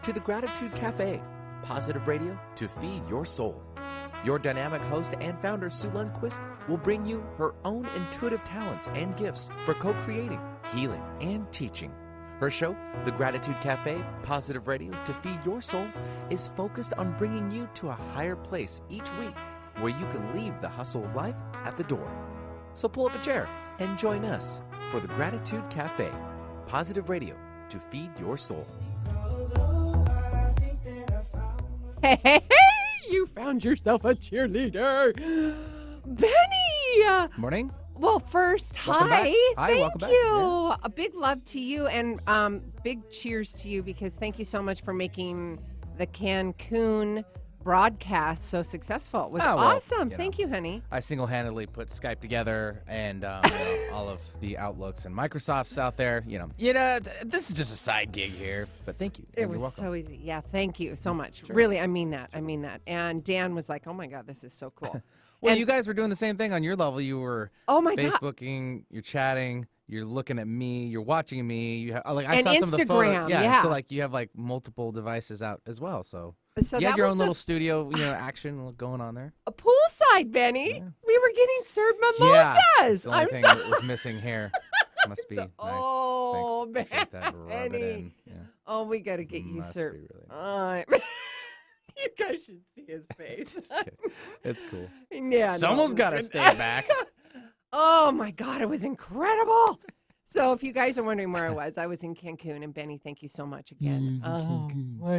to the Gratitude Cafe, positive radio to feed your soul. Your dynamic host and founder, Sue Lundquist, will bring you her own intuitive talents and gifts for co-creating, healing, and teaching. Her show, The Gratitude Cafe, positive radio to feed your soul, is focused on bringing you to a higher place each week where you can leave the hustle of life at the door. So pull up a chair and join us for The Gratitude Cafe, positive radio to feed your soul. Hey, you found yourself a cheerleader. Benny! Morning. Well, first, Welcome hi. back. Hi, Thank welcome back. you. Yeah. A big love to you and big cheers to you because thank you so much for making the Cancun broadcast so successful. It was awesome. Thank you, honey. I single-handedly put Skype together and all of the Outlooks and Microsofts out there. This is just a side gig here, but thank you. It was so easy. Yeah, thank you so much. Sure. Really, I mean that. And Dan was like, oh, my God, this is so cool. Well, and you guys were doing the same thing on your level. You were Facebooking, you're chatting, you're looking at me, you're watching me. You have, I saw some of the photos. Yeah. So you have multiple devices out as well. So you that had your was own little studio, action going on there. A poolside, Benny. Yeah. We were getting served mimosas. Yeah, the only thing that was missing here. Must be nice. Oh, thanks. Appreciate that. Rub it in. Yeah. Oh, we got to get you served. Really you guys should see his face. It's cool. Yeah, someone's got to stay back. Oh my God, it was incredible. So if you guys are wondering where I was in Cancun, and Benny, thank you so much again. I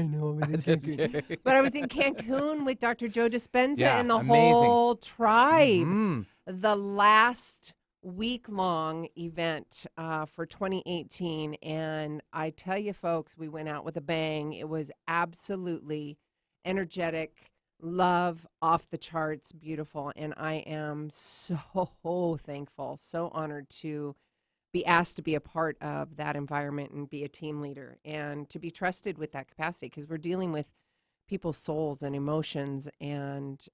know. But I was in Cancun with Dr. Joe Dispenza and the amazing. whole tribe. Mm-hmm. The last week-long event for 2018, and I tell you, folks, we went out with a bang. It was absolutely energetic, love, off the charts, beautiful, and I am so thankful, so honored to be asked to be a part of that environment and be a team leader and to be trusted with that capacity because we're dealing with people's souls and emotions, and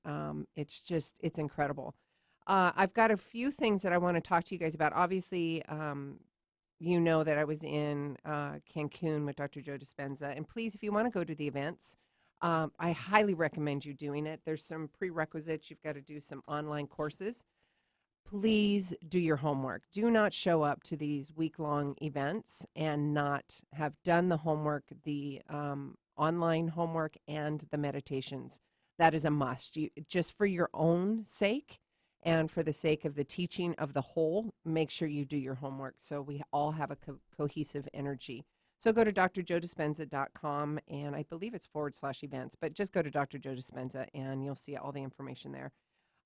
it's incredible. I've got a few things that I want to talk to you guys about. Obviously, you know that I was in Cancun with Dr. Joe Dispenza, and please, if you want to go to the events, I highly recommend you doing it. There's some prerequisites. You've got to do some online courses. Please do your homework. Do not show up to these week-long events and not have done the homework, the online homework and the meditations. That is a must. Just for your own sake and for the sake of the teaching of the whole, make sure you do your homework so we all have a cohesive energy. So go to drjoedispenza.com, and I believe it's /events, but just go to Dr. Joe Dispenza, and you'll see all the information there.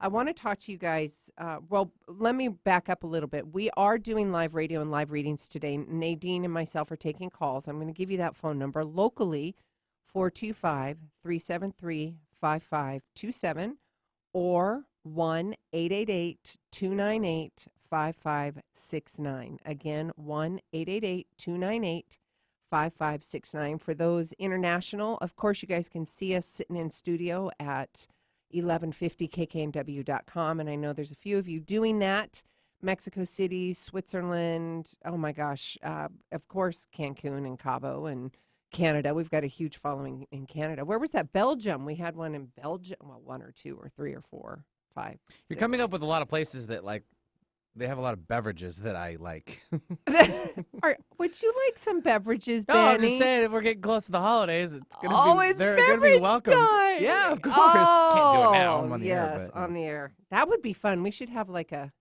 I want to talk to you guys. Let me back up a little bit. We are doing live radio and live readings today. Nadine and myself are taking calls. I'm going to give you that phone number locally, 425-373-5527 or 1-888-298-5569. Again, 1-888-298-5569. For those international, of course, you guys can see us sitting in studio at 1150kknw.com, and I know there's a few of you doing that. Mexico City, Switzerland, oh my gosh, of course, Cancun and Cabo and Canada. We've got a huge following in Canada. Where was that? Belgium. We had one in Belgium. Well, 1 or 2 or 3 or 4, 5, 6. You're coming up with a lot of places that they have a lot of beverages that I like. Would you like some beverages, No, Benny? I'm just saying, if we're getting close to the holidays, It's they're going to be welcome. Time. Yeah, of course. Oh, can't do it now. I'm on the yes, air. on the air. That would be fun. We should have should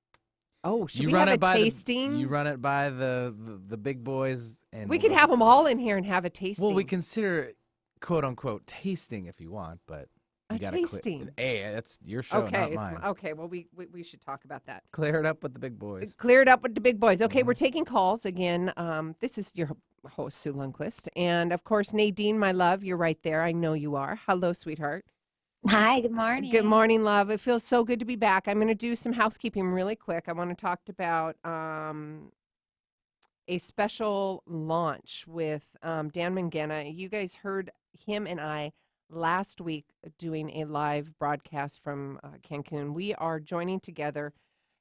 we run have it a by tasting? you run it by the big boys. And we could have them all in here and have a tasting. Well, we consider it, quote unquote, tasting if you want, but you a got tasting. Hey, that's your show, not mine. Okay, well, we should talk about that. Clear it up with the big boys. Clear it up with the big boys. Okay, we're taking calls again. This is your host, Sue Lundquist. And, of course, Nadine, my love, you're right there. I know you are. Hello, sweetheart. Hi, good morning. Good morning, love. It feels so good to be back. I'm going to do some housekeeping really quick. I want to talk about a special launch with Dan Mangena. You guys heard him and I last week doing a live broadcast from Cancun. We are joining together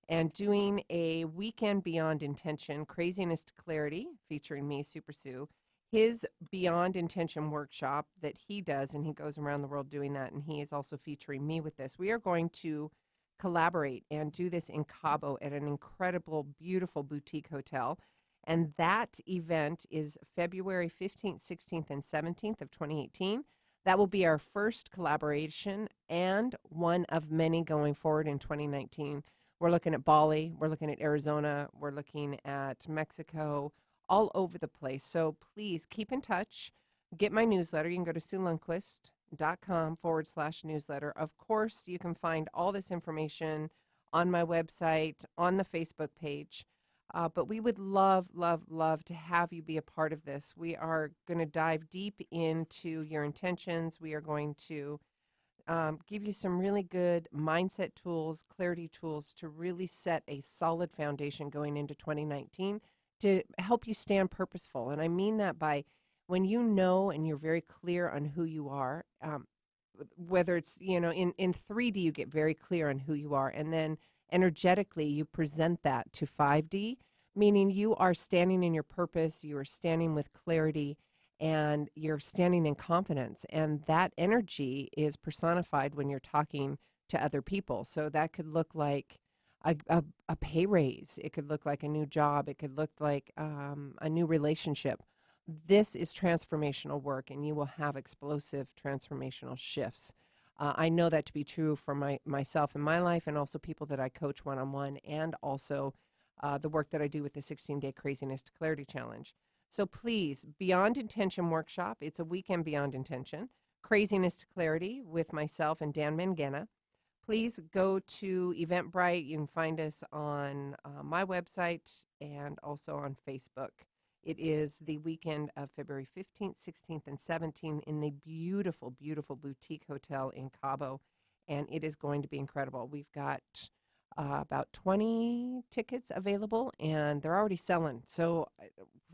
and doing a Weekend Beyond Intention, Craziness to Clarity, featuring me, Super Sue. his Beyond Intention workshop that he does, and he goes around the world doing that, and he is also featuring me with this. We are going to collaborate and do this in Cabo at an incredible, beautiful boutique hotel. And that event is February 15th, 16th, and 17th of 2018. That will be our first collaboration and one of many going forward in 2019. We're looking at Bali, we're looking at Arizona, we're looking at Mexico, all over the place. So please keep in touch. Get my newsletter. You can go to SueLundquist.com/newsletter. Of course, you can find all this information on my website, on the Facebook page. But we would love, love, love to have you be a part of this. We are going to dive deep into your intentions. We are going to give you some really good mindset tools, clarity tools to really set a solid foundation going into 2019 to help you stand purposeful. And I mean that by when you know and you're very clear on who you are, whether it's, in 3D, you get very clear on who you are. And then energetically, you present that to 5D, meaning you are standing in your purpose, you are standing with clarity, and you're standing in confidence. And that energy is personified when you're talking to other people. So that could look like a pay raise. It could look like a new job. It could look like a new relationship. This is transformational work, and you will have explosive transformational shifts. I know that to be true for myself in my life, and also people that I coach one-on-one, and also the work that I do with the 16-day Craziness to Clarity Challenge. So please, Beyond Intention Workshop, it's a weekend Beyond Intention, Craziness to Clarity with myself and Dan Mangena. Please go to Eventbrite. You can find us on my website and also on Facebook. It is the weekend of February 15th, 16th, and 17th in the beautiful, beautiful boutique hotel in Cabo, and it is going to be incredible. We've got about 20 tickets available, and they're already selling, so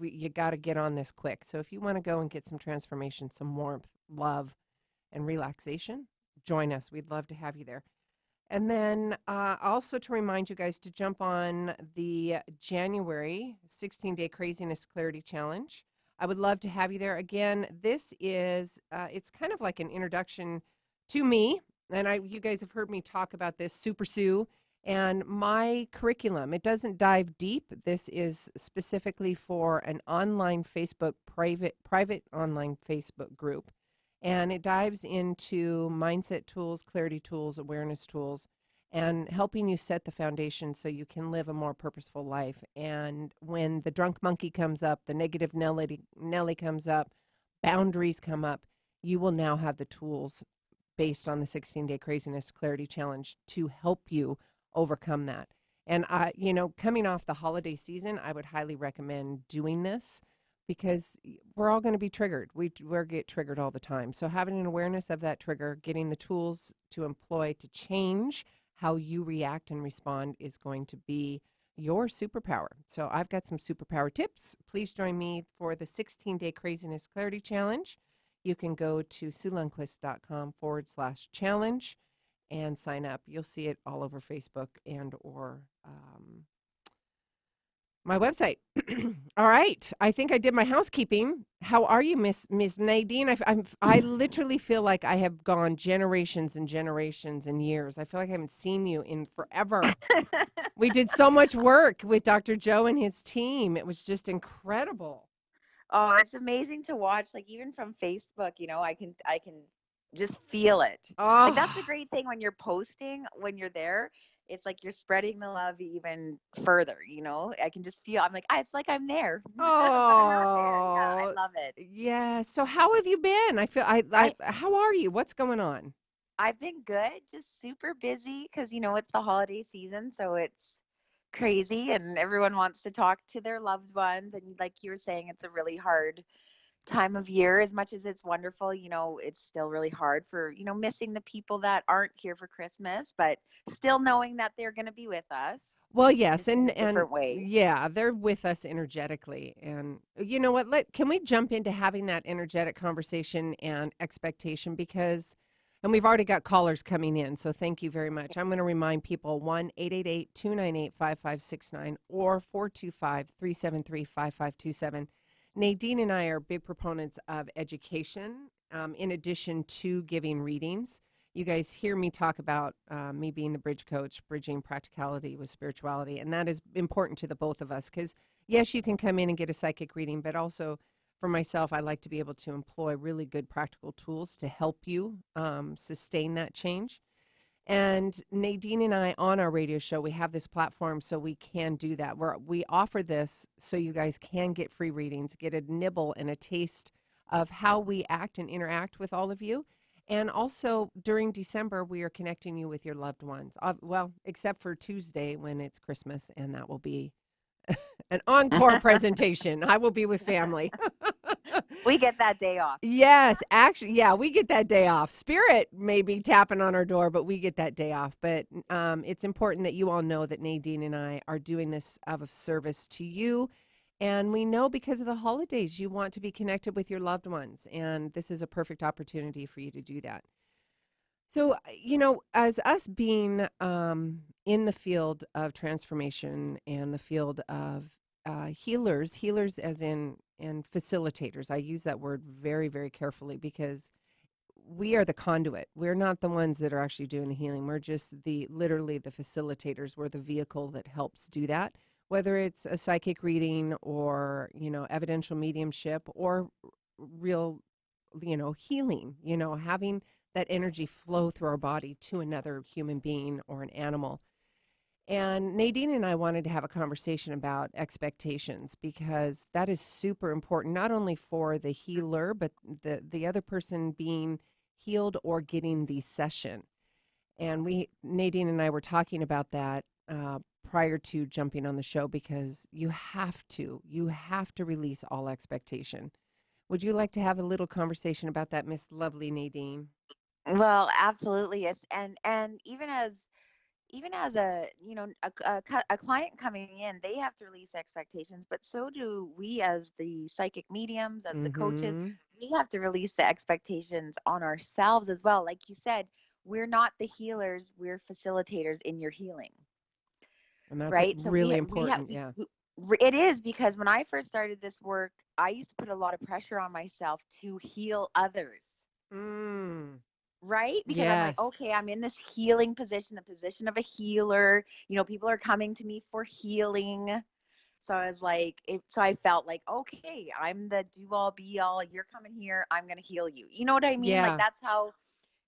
you got to get on this quick. So if you want to go and get some transformation, some warmth, love, and relaxation, join us. We'd love to have you there. And then also to remind you guys to jump on the January 16-day Craziness Clarity Challenge. I would love to have you there. Again, this is, it's kind of like an introduction to me. And you guys have heard me talk about this, Super Sue, and my curriculum. It doesn't dive deep. This is specifically for an online Facebook, private online Facebook group. And it dives into mindset tools, clarity tools, awareness tools, and helping you set the foundation so you can live a more purposeful life. And when the drunk monkey comes up, the negative Nelly comes up, boundaries come up, you will now have the tools based on the 16-day Craziness Clarity Challenge to help you overcome that. And, coming off the holiday season, I would highly recommend doing this, because we're all going to be triggered. We get triggered all the time. So having an awareness of that trigger, getting the tools to employ to change how you react and respond is going to be your superpower. So I've got some superpower tips. Please join me for the 16-day Craziness Clarity Challenge. You can go to SueLundquist.com/challenge and sign up. You'll see it all over Facebook and or my website. All right. I think I did my housekeeping. How are you, Miss Nadine? I literally feel like I have gone generations and generations and years. I feel like I haven't seen you in forever. We did so much work with Dr. Joe and his team. It was just incredible. Oh, it's amazing to watch. Like, even from Facebook, I can just feel it. Oh. Like, that's the great thing when you're posting, when you're there. It's like you're spreading the love even further, I can just feel, I'm like, it's like I'm there. Oh, but I'm not there. Yeah, I love it. Yeah. So how have you been? How are you? What's going on? I've been good, just super busy because, it's the holiday season. So it's crazy and everyone wants to talk to their loved ones. And like you were saying, it's a really hard time of year. As much as it's wonderful, it's still really hard for, missing the people that aren't here for Christmas, but still knowing that they're going to be with us. Well, yes, in a different way. Yeah, they're with us energetically. And you know what? Can we jump into having that energetic conversation and expectation? And we've already got callers coming in, so thank you very much. I'm going to remind people 1-888-298-5569 or 425-373-5527. Nadine and I are big proponents of education in addition to giving readings. You guys hear me talk about me being the bridge coach, bridging practicality with spirituality, and that is important to the both of us because, yes, you can come in and get a psychic reading, but also for myself, I like to be able to employ really good practical tools to help you sustain that change. And Nadine and I on our radio show, we have this platform so we can do that. We offer this so you guys can get free readings, get a nibble and a taste of how we act and interact with all of you. And also during December, we are connecting you with your loved ones. Well, except for Tuesday when it's Christmas, and that will be an encore presentation. I will be with family. We get that day off. Yes, actually, yeah, we get that day off. Spirit may be tapping on our door, but we get that day off. But it's important that you all know that Nadine and I are doing this out of service to you. And we know because of the holidays, you want to be connected with your loved ones. And this is a perfect opportunity for you to do that. So, as us being in the field of transformation and the field of healers as in and facilitators. I use that word very, very carefully because we are the conduit. We're not the ones that are actually doing the healing. We're just literally the facilitators. We're the vehicle that helps do that, whether it's a psychic reading or, evidential mediumship or real, healing, having that energy flow through our body to another human being or an animal. And Nadine and I wanted to have a conversation about expectations because that is super important, not only for the healer, but the other person being healed or getting the session. And Nadine and I were talking about that prior to jumping on the show because you have to release all expectation. Would you like to have a little conversation about that, Miss Lovely Nadine? Well, absolutely. Yes. And even as a a client coming in, they have to release expectations, but so do we as the psychic mediums, as the coaches. We have to release the expectations on ourselves as well. Like you said, we're not the healers, we're facilitators in your healing. And that's right? So really important. It is, because when I first started this work, I used to put a lot of pressure on myself to heal others. Right? Because I'm like, okay, I'm in this healing position, the position of a healer. People are coming to me for healing. So I was like, so I felt like, okay, I'm the do all be all. You're coming here, I'm going to heal you. You know what I mean? Yeah. Like that's how,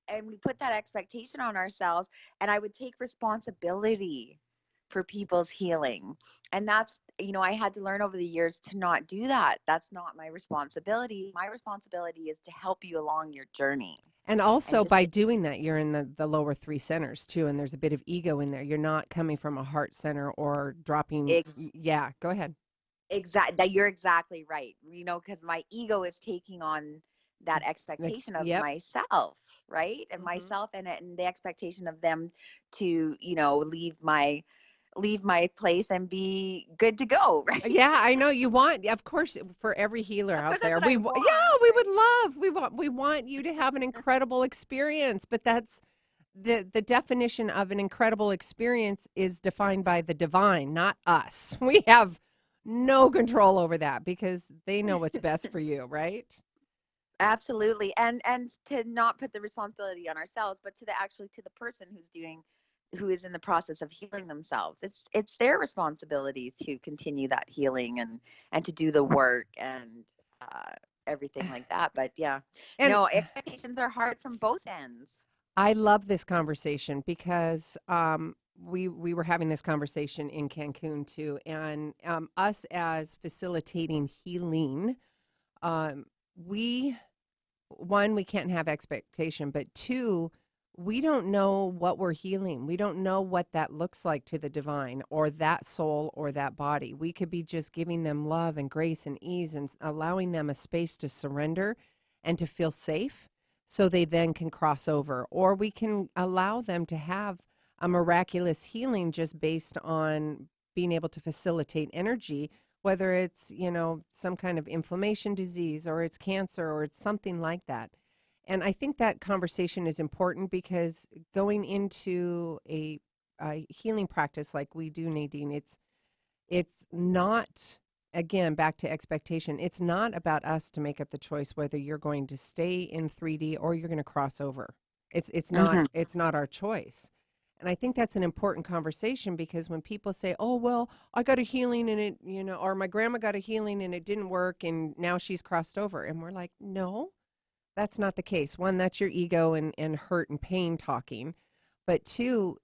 and we put that expectation on ourselves, and I would take responsibility for people's healing. And that's, I had to learn over the years to not do that. That's not my responsibility. My responsibility is to help you along your journey. And also by doing that, you're in the lower three centers too. And there's a bit of ego in there. You're not coming from a heart center or dropping. Yeah, go ahead. Exactly. You're exactly right. Because my ego is taking on that expectation of myself, right? And myself and the expectation of them to, leave my place and be good to go, right? Yeah, I know you want, of course, for every healer out there. We want you to have an incredible experience, but that's the definition of an incredible experience is defined by the divine, not us. We have no control over that because they know what's best for you, right? Absolutely. And to not put the responsibility on ourselves, but to the person who is in the process of healing themselves. It's their responsibility to continue that healing and to do the work and everything like that. But expectations are hard from both ends. I love this conversation because we were having this conversation in Cancun too, and us as facilitating healing, we can't have expectation, but two, we don't know what we're healing. We don't know what that looks like to the divine or that soul or that body. We could be just giving them love and grace and ease and allowing them a space to surrender and to feel safe so they then can cross over. Or we can allow them to have a miraculous healing just based on being able to facilitate energy, whether it's, some kind of inflammation disease or it's cancer or it's something like that. And I think that conversation is important because going into a healing practice like we do, Nadine, it's not again, back to expectation. It's not about us to make up the choice whether you're going to stay in 3D or you're going to cross over. It's not Mhm. it's not our choice. And I think that's an important conversation because when people say, "Oh, well, I got a healing and it, or my grandma got a healing and it didn't work and now she's crossed over." And we're like, "No, that's not the case. One, that's your ego and hurt and pain talking. But two,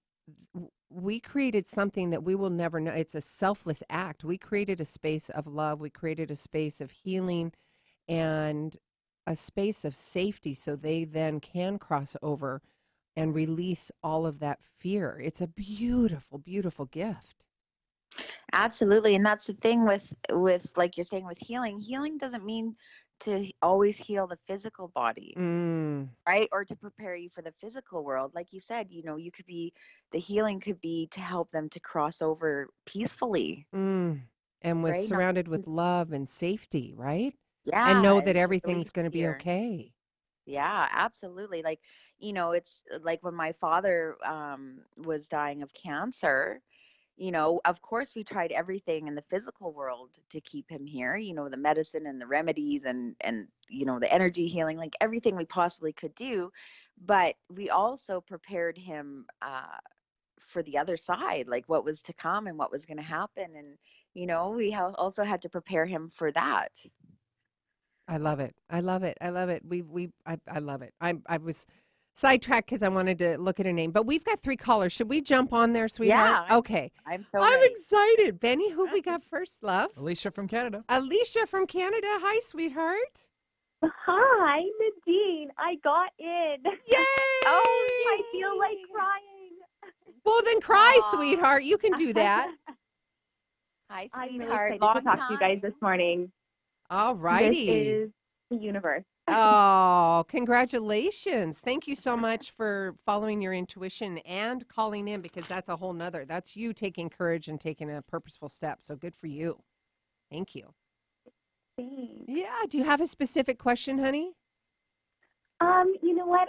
we created something that we will never know. It's a selfless act. We created a space of love. We created a space of healing and a space of safety so they then can cross over and release all of that fear. It's a beautiful, beautiful gift. Absolutely. And that's the thing with like you're saying with healing. Healing doesn't mean to always heal the physical body, Mm, right? Or to prepare you for the physical world. Like you said, the healing could be to help them to cross over peacefully, mm. And with right? Not surrounded with love and safety, right? And yeah, know that and to everything's release going to be fear. okay. Yeah, absolutely. Like, it's like when my father was dying of cancer, of course we tried everything in the physical world to keep him here, the medicine and the remedies and the energy healing, like everything we possibly could do. But we also prepared him for the other side, like what was to come and what was going to happen. And, we also had to prepare him for that. I love it. I love it. I love it. I love it. I was sidetracked because I wanted to look at a name, but we've got 3 callers. Should we jump on there, sweetheart? Yeah, Okay. I'm so I'm ready. excited. Benny, who have we got first, love? Alicia from Canada. Alicia from Canada. Hi, sweetheart. Hi, Nadine. I got in. Yay! Oh, I feel like yay! crying. Well, then cry, Aw. sweetheart. You can do that. Hi, I'm really sweetheart. excited Long to talk to you guys time. this morning. All This righty. is the universe. Oh, congratulations. Thank you so much for following your intuition and calling in because that's a whole nother. That's you taking courage and taking a purposeful step. So good for you. Thank you. Thanks. Yeah. Do you have a specific question, honey? You know what?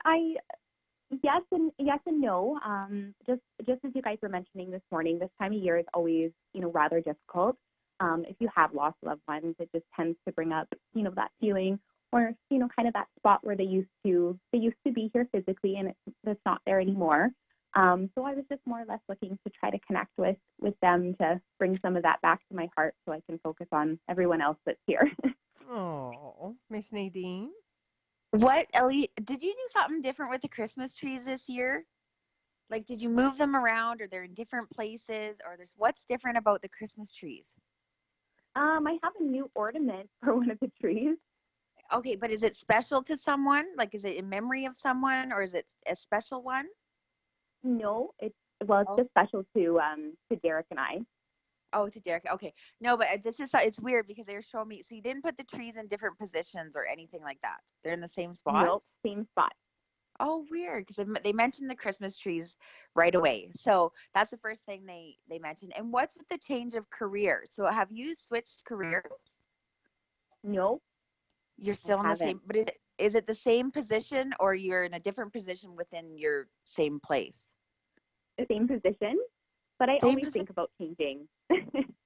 Yes and no. Just as you guys were mentioning this morning, this time of year is always, rather difficult. If you have lost loved ones, it just tends to bring up, that feeling or, kind of that spot where they used to be here physically and it's not there anymore. So I was just more or less looking to try to connect with them to bring some of that back to my heart so I can focus on everyone else that's here. Oh, Miss Nadine. What, Ellie, did you do something different with the Christmas trees this year? Like, did you move them around or they're in different places or what's different about the Christmas trees? I have a new ornament for one of the trees. Okay, but is it special to someone? Like, is it in memory of someone or is it a special one? No, it's Oh. just special to Derek and I. Oh, to Derek. Okay. No, but it's weird because they were showing me. So you didn't put the trees in different positions or anything like that. They're in the same spot? Nope, same spot. Oh, weird, because they mentioned the Christmas trees right away. So that's the first thing they mentioned. And what's with the change of career? So have you switched careers? Nope, You're still in the same, haven't. but is it the same position or you're in a different position within your same place? The same position, but I Same always position? think about changing.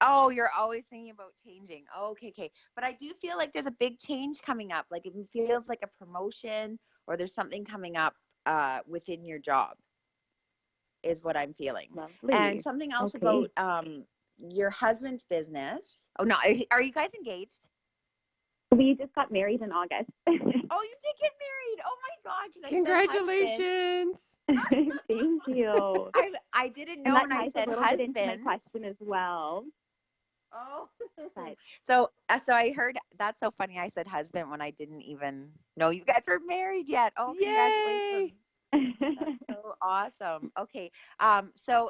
Oh, you're always thinking about changing. Okay, okay. But I do feel like there's a big change coming up. Like it feels like a promotion or there's something coming up within your job is what I'm feeling. Lovely. And something else Okay. about your husband's business. Oh, no. Are you guys engaged? We just got married in August. Oh, you did get married. Oh my God. 'Cause I said Congratulations. Thank you. husband. I didn't know And that when I ties said a little bit into my husband. question as well. Oh, But so I heard that's so funny. I said husband when I didn't even know you guys were married yet. Oh, Yay. congratulations! That's so awesome. Okay, so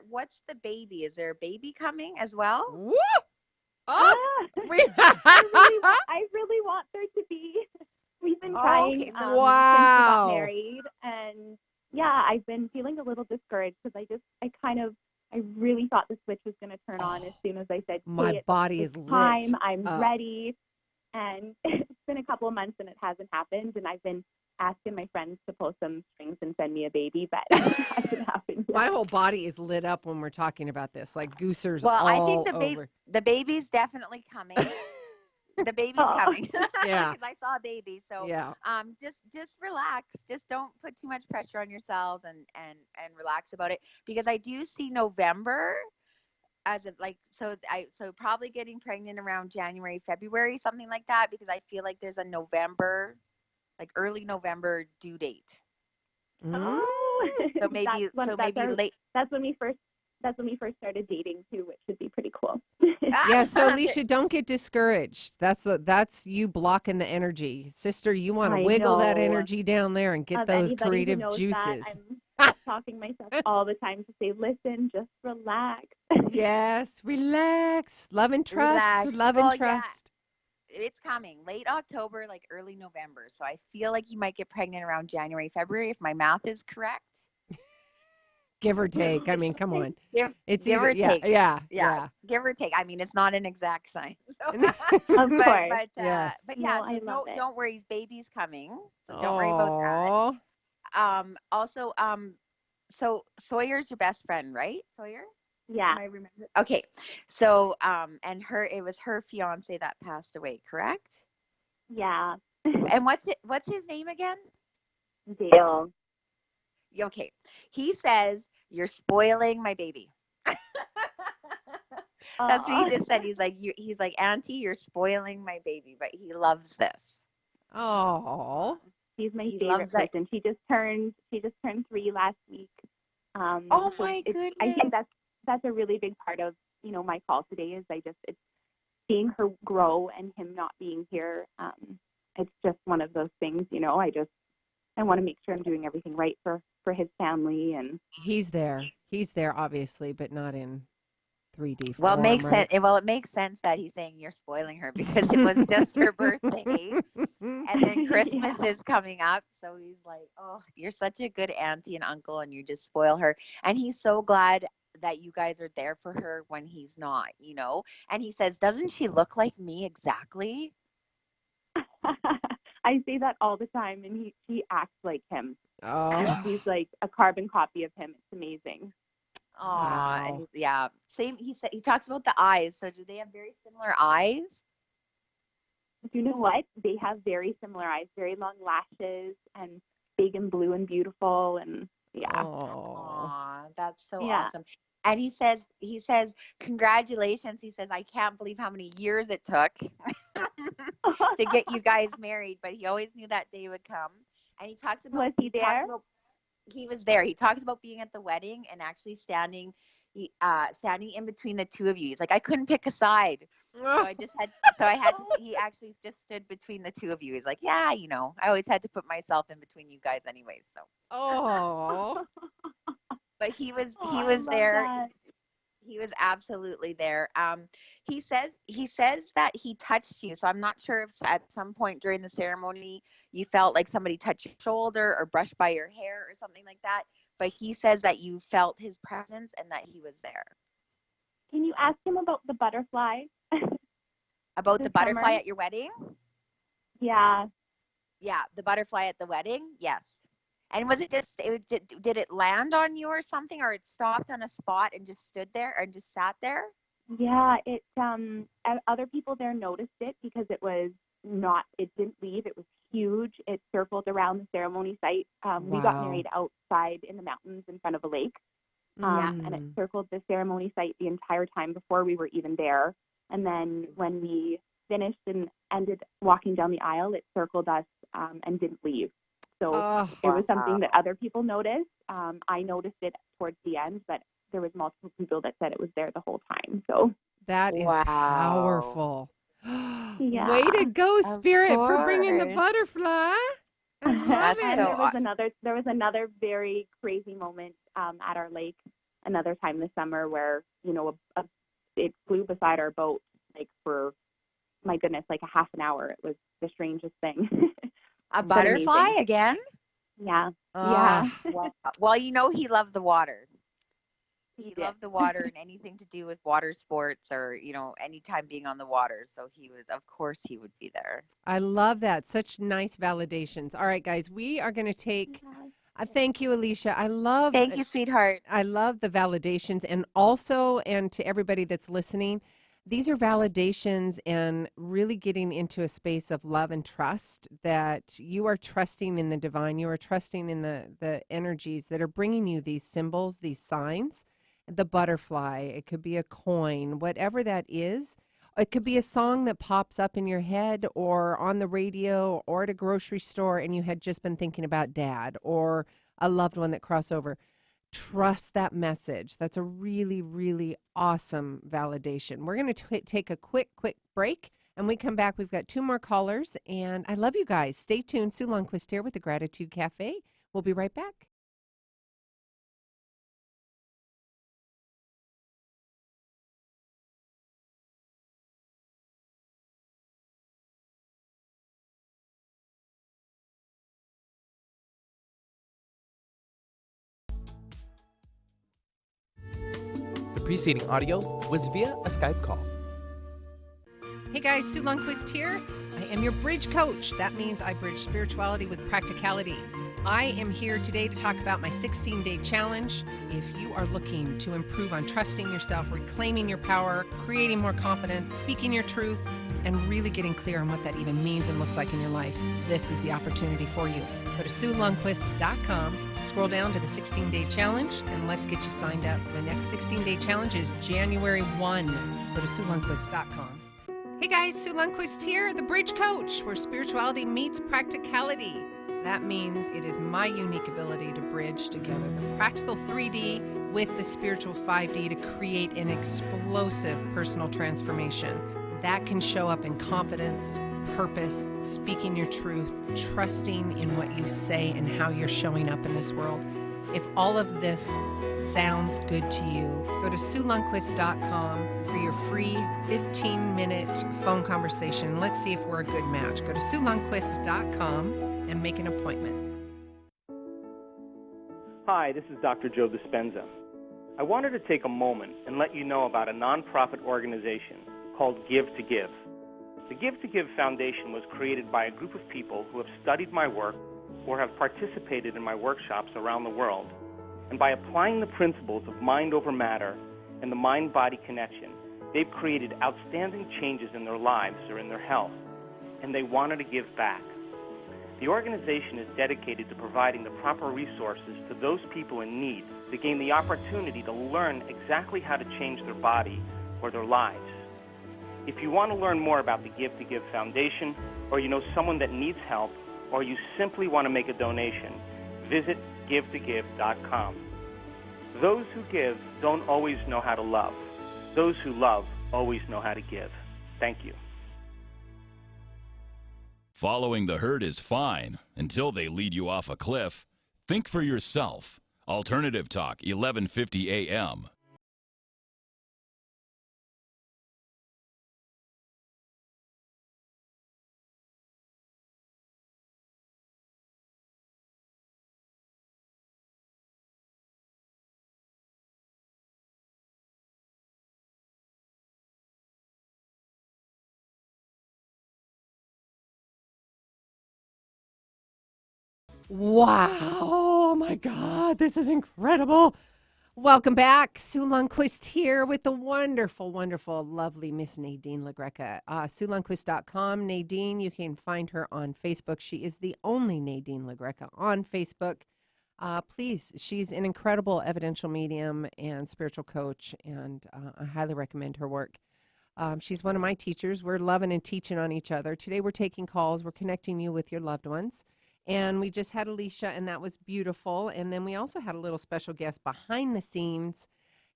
what's the baby? Is there a baby coming as well? Woo! Oh, I really want there to be. We've been trying Okay, since so we wow. got married, and yeah, I've been feeling a little discouraged because I really thought the switch was going to turn on as soon as I said, My "Hey, body it's is lit time. I'm up. ready." And it's been a couple of months and it hasn't happened. And I've been asking my friends to pull some strings and send me a baby, but it hasn't happened yet. My whole body is lit up when we're talking about this, like goosers Well, I all think over. the baby's definitely coming. The baby's coming. Yeah. Because I saw a baby. So Yeah. just relax. Just don't put too much pressure on yourselves and relax about it. Because I do see November as of like so probably getting pregnant around January, February, something like that, because I feel like there's a November, like early November due date. Oh, So maybe late. That's when we first started dating too, which would be pretty cool. Yeah, so Alicia, don't get discouraged. That's you blocking the energy. Sister, you want to wiggle that energy down there and get those creative juices. I'm talking myself all the time to say, listen, just relax. Yes, relax. Love and trust. Relax. Love and trust. Yeah. It's coming late October, like early November. So I feel like you might get pregnant around January, February, if my math is correct. Give or take. I mean, come on. It's give or take. Yeah. Give or take. I mean, it's not an exact science. So. Of course. Yes. But yeah, No, so don't worry. His baby's coming. So don't worry about that. Also, so Sawyer's your best friend, right? Sawyer? Yeah. I remember. Okay. So, and it was her fiance that passed away, correct? Yeah. And what's his name again? Dale. Okay. He says, "You're spoiling my baby." That's what he just said. He's like, "Auntie, you're spoiling my baby," but he loves this. Oh. He's my favorite person. She just turned 3 last week. Oh my goodness. I think that's a really big part of, my call today is it's seeing her grow and him not being here. It's just one of those things, I want to make sure I'm doing everything right for his family. And he's there obviously, but not in 3D form. Well, it makes right? sense. Well, it makes sense that he's saying you're spoiling her because it was just her birthday, and then Christmas is coming up. So he's like, "Oh, you're such a good auntie and uncle, and you just spoil her." And he's so glad that you guys are there for her when he's not, And he says, "Doesn't she look like me exactly?" I say that all the time, and he acts like him. Oh, He's like a carbon copy of him. It's amazing. Oh, wow. yeah. Same. He talks about the eyes. So do they have very similar eyes? Do you know what? They have very similar eyes, very long lashes, and big and blue and beautiful, and yeah. Oh, that's so awesome. And he says, congratulations. He says, I can't believe how many years it took to get you guys married, but he always knew that day would come. And he talks about, was he there? He was there. He talks about being at the wedding and actually standing in between the two of you. He's like, I couldn't pick a side. He actually just stood between the two of you. He's like, yeah, I always had to put myself in between you guys anyways. So. Oh. But he was there. That. He was absolutely there. He says that he touched you. So I'm not sure if at some point during the ceremony you felt like somebody touched your shoulder or brushed by your hair or something like that. But he says that you felt his presence and that he was there. Can you ask him about the butterfly? About the butterfly at your wedding? Yeah. Yeah, the butterfly at the wedding? Yes. And was it did it land on you or something, or it stopped on a spot and just stood there or just sat there? Yeah, it other people there noticed it because it didn't leave. It was huge. It circled around the ceremony site. We got married outside in the mountains in front of a lake. And it circled the ceremony site the entire time before we were even there. And then when we finished and ended walking down the aisle, it circled us and didn't leave. So it was something that other people noticed. I noticed it towards the end, but there was multiple people that said it was there the whole time. So that is powerful. Yeah. Way to go, Spirit, for bringing the butterfly. I love it. There was another very crazy moment at our lake another time this summer where, it flew beside our boat for, my goodness, like a half an hour. It was the strangest thing. A butterfly again? Yeah. Yeah. Well, he loved the water. He did. loved the water and anything to do with water sports or, anytime being on the water. So of course, he would be there. I love that. Such nice validations. All right, guys, we are going to take. Thank you, Alicia. Thank you, sweetheart. I love the validations, and also, and to everybody that's listening, these are validations and really getting into a space of love and trust, that you are trusting in the divine. You are trusting in the energies that are bringing you these symbols, these signs. The butterfly, it could be a coin, whatever that is. It could be a song that pops up in your head or on the radio or at a grocery store, and you had just been thinking about dad or a loved one that cross over. Trust that message. That's a really, really awesome validation. We're going to take a quick break. And we come back, we've got 2 more callers. And I love you guys. Stay tuned. Sue Lundquist here with the Gratitude Cafe. We'll be right back. The preceding audio was via a Skype call. Hey guys, Sue Lundquist here. I am your bridge coach. That means I bridge spirituality with practicality. I am here today to talk about my 16-day challenge. If you are looking to improve on trusting yourself, reclaiming your power, creating more confidence, speaking your truth, and really getting clear on what that even means and looks like in your life, this is the opportunity for you. Go to SueLundquist.com, scroll down to the 16-day challenge, and let's get you signed up. The next 16-day challenge is January 1. Go to SueLundquist.com. Hey guys, Sue Lundquist here, the Bridge Coach, where spirituality meets practicality. That means it is my unique ability to bridge together the practical 3D with the spiritual 5D to create an explosive personal transformation. That can show up in confidence, purpose, speaking your truth, trusting in what you say and how you're showing up in this world. If all of this sounds good to you, go to SueLundquist.com for your free 15-minute phone conversation. Let's see if we're a good match. Go to SueLundquist.com and make an appointment. Hi, this is Dr. Joe Dispenza. I wanted to take a moment and let you know about a nonprofit organization called Give to Give. The Give to Give Foundation was created by a group of people who have studied my work or have participated in my workshops around the world. And by applying the principles of mind over matter and the mind-body connection, they've created outstanding changes in their lives or in their health, and they wanted to give back. The organization is dedicated to providing the proper resources to those people in need to gain the opportunity to learn exactly how to change their body or their lives. If you want to learn more about the Give to Give Foundation, or you know someone that needs help, or you simply want to make a donation, visit givetogive.com. Those who give don't always know how to love. Those who love always know how to give. Thank you. Following the herd is fine until they lead you off a cliff. Think for yourself. Alternative Talk, 1150 a.m. Wow. Oh my God, this is incredible. Welcome back. Sue Lundquist here with the wonderful, wonderful, lovely Miss Nadine Greca. SueLundquist.com. Nadine, you can find her on Facebook. She is the only Nadine Greca on Facebook. Please, she's an incredible evidential medium and spiritual coach, and I highly recommend her work. She's one of my teachers. We're loving and teaching on each other. Today we're taking calls. We're connecting you with your loved ones. And we just had Alicia, and that was beautiful. And then we also had a little special guest behind the scenes.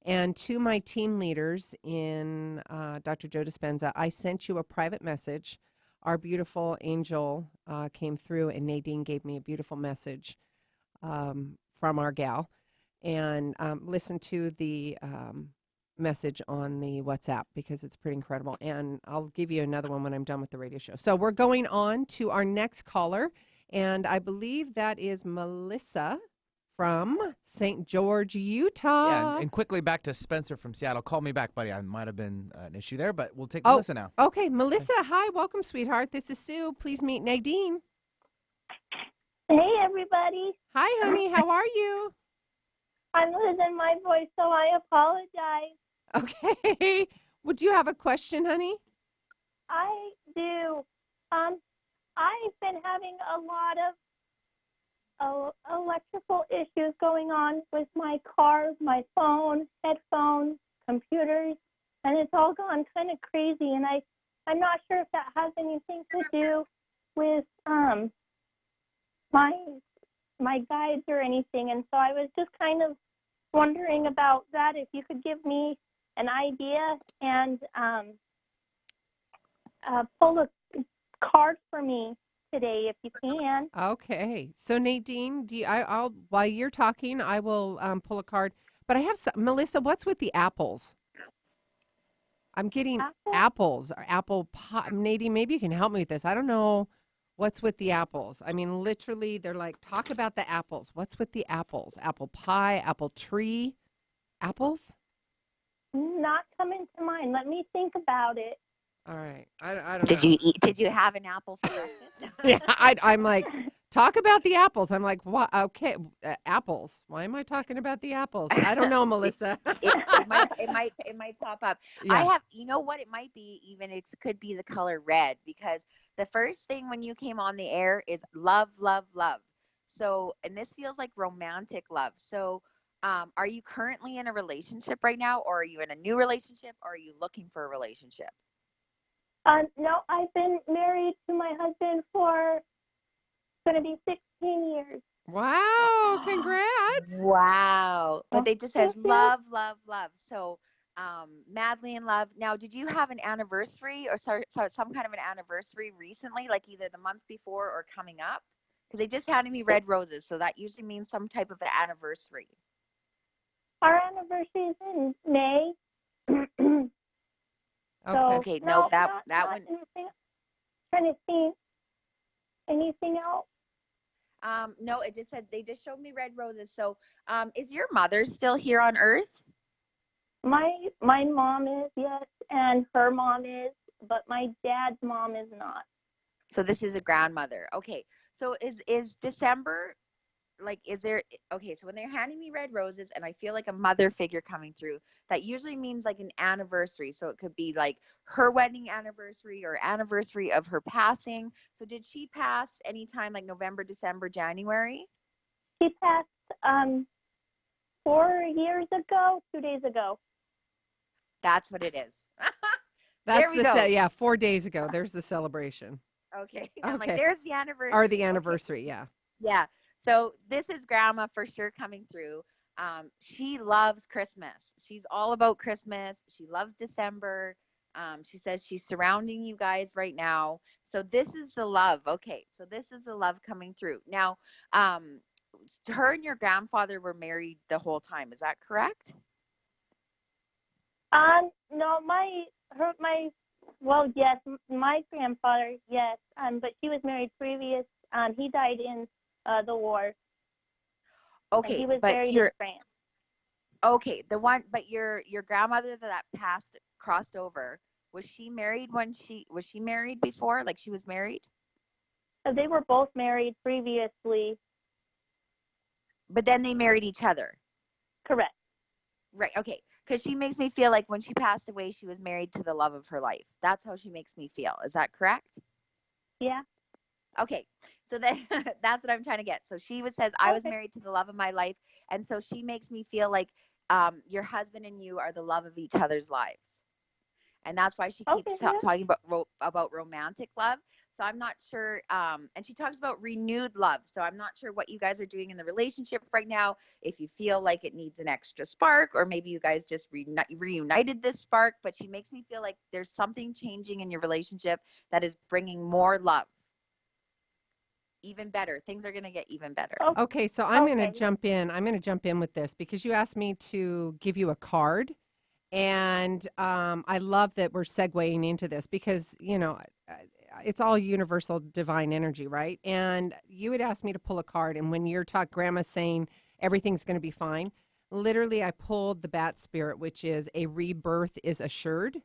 And to my team leaders in Dr. Joe Dispenza, I sent you a private message. Our beautiful angel came through, and Nadine gave me a beautiful message from our gal. And listen to the message on the WhatsApp because it's pretty incredible. And I'll give you another one when I'm done with the radio show. So we're going on to our next caller. And I believe that is Melissa from St. George, Yeah, Utah. and quickly back to Spencer from Seattle. Call me back, buddy. I might have been an issue there, but we'll take Oh, Melissa now. Okay, Melissa, hi. Welcome, sweetheart. This is Sue. Please meet Nadine. Hey, everybody. Hi, honey. How are you? I'm losing my voice, so I apologize. Okay. Would you have a question, honey? I do. I've been having a lot of electrical issues going on with my car, my phone, headphones, computers, and it's all gone kind of crazy. And I'm not sure if that has anything to do with my guides or anything. And so I was just kind of wondering about that. If you could give me an idea and pull a card for me today, if you can. Okay. So Nadine, I'll while you're talking, I will pull a card. But I have some, Melissa. What's with the apples? I'm getting apples or apple pie. Nadine, maybe you can help me with this. I don't know what's with the apples. I mean, literally, they're like, talk about the apples. What's with the apples? Apple pie, apple tree, apples? Not coming to mind. Let me think about it. All right. I don't know. Did you have an apple for breakfast? Yeah, I'm like, talk about the apples. I'm like, what? Okay, apples. Why am I talking about the apples? I don't know, Melissa. it might pop up. Yeah. I have, you know what? It might be even. It could be the color red, because the first thing when you came on the air is love, love, love. So, and this feels like romantic love. So, are you currently in a relationship right now, or are you in a new relationship, or are you looking for a relationship? No, I've been married to my husband for going to be 16 years. Wow, congrats. Wow. But they just says Thank you. love, love, love. So, madly in love. Now, did you have an anniversary or some kind of an anniversary recently, like either the month before or coming up? Because they just handed me red roses, so that usually means some type of an anniversary. Our anniversary is in May. Okay. Okay, no, that one. Anything, trying to think. Anything else? No, it just said, they just showed me red roses. So, is your mother still here on Earth? My mom is, yes, and her mom is, but my dad's mom is not. So this is a grandmother. Okay. So is December, like, is there, okay, so when they're handing me red roses and I feel like a mother figure coming through, that usually means like an anniversary. So it could be like her wedding anniversary or anniversary of her passing. So did she pass anytime like November, December, January? She passed 4 years ago, 2 days ago. That's what it is. That's There we go. Yeah, 4 days ago. There's the celebration. Okay. I'm Okay. like, there's the anniversary. Or the Okay. anniversary, yeah. Yeah. So this is grandma for sure coming through. She loves Christmas. She's all about Christmas. She loves December. She says she's surrounding you guys right now. So this is the love. Okay. So this is the love coming through. Now, her and your grandfather were married the whole time. Is that correct? No, well, yes, my grandfather, yes, but she was married previous. He died in the war. Okay, And he was but buried in France. Okay, but your grandmother that passed, crossed over, was she married was she married before? Like she was married? They were both married previously. But then they married each other. Correct. Right, okay. Because she makes me feel like when she passed away, she was married to the love of her life. That's how she makes me feel. Is that correct? Yeah. Okay, so then that's what I'm trying to get. So she says, I was Okay. married to the love of my life. And so she makes me feel like your husband and you are the love of each other's lives. And that's why she keeps talking about romantic love. So I'm not sure. And she talks about renewed love. So I'm not sure what you guys are doing in the relationship right now. If you feel like it needs an extra spark, or maybe you guys just reunited this spark. But she makes me feel like there's something changing in your relationship that is bringing more love. Even better. Things are going to get even better. Okay, so I'm going to jump in. I'm going to jump in with this because you asked me to give you a card. And I love that we're segueing into this because, you know, it's all universal divine energy, right? And you had asked me to pull a card. And when you're grandma's saying everything's going to be fine. Literally, I pulled the bat spirit, which is a rebirth is assured.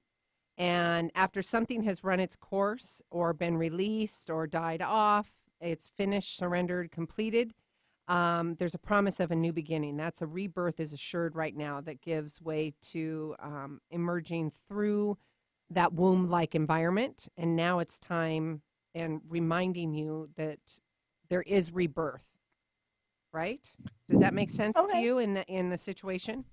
And after something has run its course or been released or died off, it's finished, surrendered, completed, there's a promise of a new beginning. That's a rebirth is assured right now that gives way to emerging through that womb-like environment. And now it's time and reminding you that there is rebirth, right? Does that make sense to you in the situation?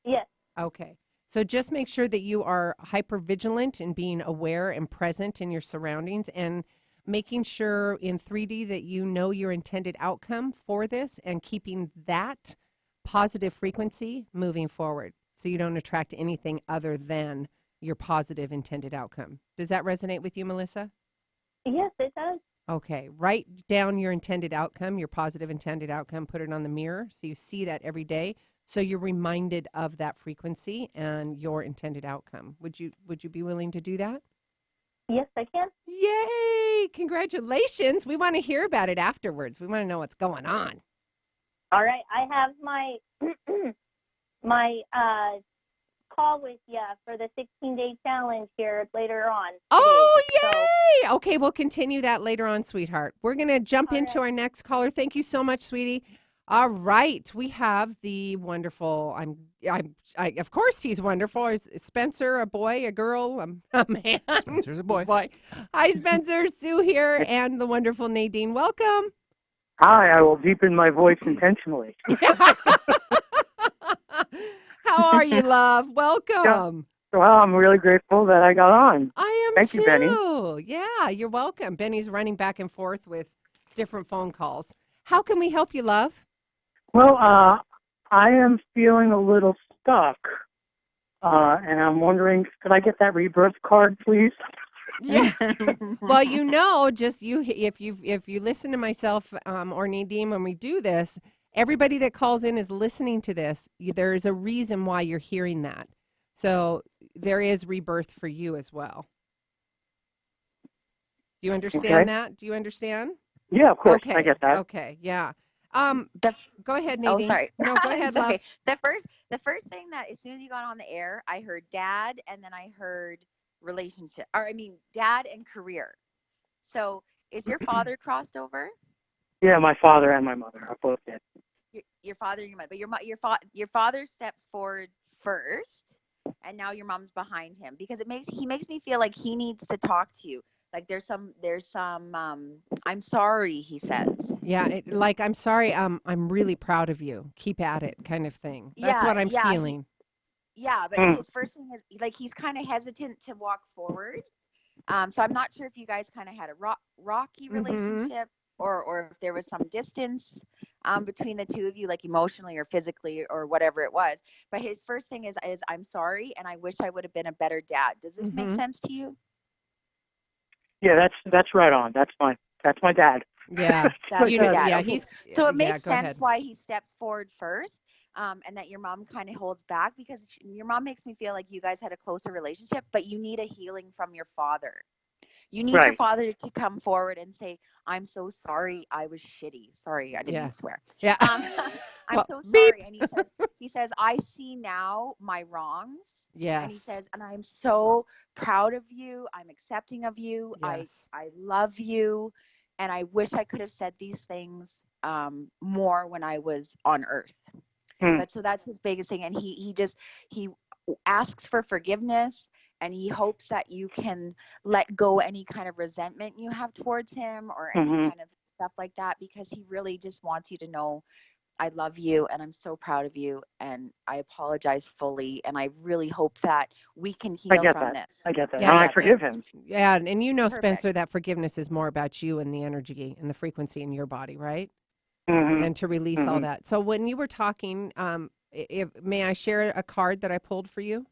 Yes. Okay. So just make sure that you are hyper vigilant in being aware and present in your surroundings, and making sure in 3D that you know your intended outcome for this, and keeping that positive frequency moving forward so you don't attract anything other than your positive intended outcome. Does that resonate with you, Melissa? Yes, it does. Okay. Write down your intended outcome, your positive intended outcome, put it on the mirror so you see that every day. So you're reminded of that frequency and your intended outcome. Would you be willing to do that? Yes, I can. Yay! Congratulations. We want to hear about it afterwards. We want to know what's going on. All right. I have my my call with you for the 16-day challenge here later on. Oh, today. yay! Okay, we'll continue that later on, sweetheart. We're going to jump into our next caller. Thank you so much, sweetie. All right, we have the wonderful. Of course, he's wonderful. Is Spencer a boy, a girl, a man? Spencer's a boy. Hi, Spencer. Sue here, and the wonderful Nadine. Welcome. Hi, I will deepen my voice intentionally. How are you, love? Welcome. Well, I'm really grateful that I got on. I am Thank too. you, Benny. Yeah, you're welcome. Benny's running back and forth with different phone calls. How can we help you, love? Well, I am feeling a little stuck, and I'm wondering, could I get that rebirth card, please? Yeah. Well, just if you listen to myself or Nadine when we do this, everybody that calls in is listening to this. There is a reason why you're hearing that. So there is rebirth for you as well. Do you understand that? Do you understand? Yeah, of course. Okay. I get that. Okay. Yeah. Go ahead, Nadine. Oh, sorry. No, go ahead, love. The first thing that as soon as you got on the air, I heard dad, and then I heard dad and career. So is your father crossed over? Yeah, my father and my mother are both dead. Your father and your mother, but your father steps forward first, and now your mom's behind him, because he makes me feel like he needs to talk to you. Like there's some I'm sorry, he says. Yeah, I'm sorry, I'm really proud of you. Keep at it kind of thing. That's what I'm feeling. But his first thing is like he's kind of hesitant to walk forward. So I'm not sure if you guys kind of had a rocky relationship, or if there was some distance between the two of you, like emotionally or physically or whatever it was. But his first thing is I'm sorry, and I wish I would have been a better dad. Does this make sense to you? Yeah, that's right on. That's my dad. Yeah, that's your dad. Yeah, okay. So it makes sense why he steps forward first, and that your mom kind of holds back, because your mom makes me feel like you guys had a closer relationship, but you need a healing from your father. You need your father to come forward and say, "I'm so sorry, I was shitty. Sorry, I didn't swear. Yeah, I'm so sorry." And he says, "I see now my wrongs." Yes. And he says, "And I'm so proud of you. I'm accepting of you. Yes. I love you, and I wish I could have said these things more when I was on earth." But so that's his biggest thing, and he asks for forgiveness. And he hopes that you can let go any kind of resentment you have towards him, or any kind of stuff like that, because he really just wants you to know, I love you, and I'm so proud of you, and I apologize fully, and I really hope that we can heal from this. I get that. Yeah, I forgive him. Yeah, and Perfect. Spencer, that forgiveness is more about you and the energy and the frequency in your body, right? Mm-hmm. And to release all that. So when you were talking, may I share a card that I pulled for you?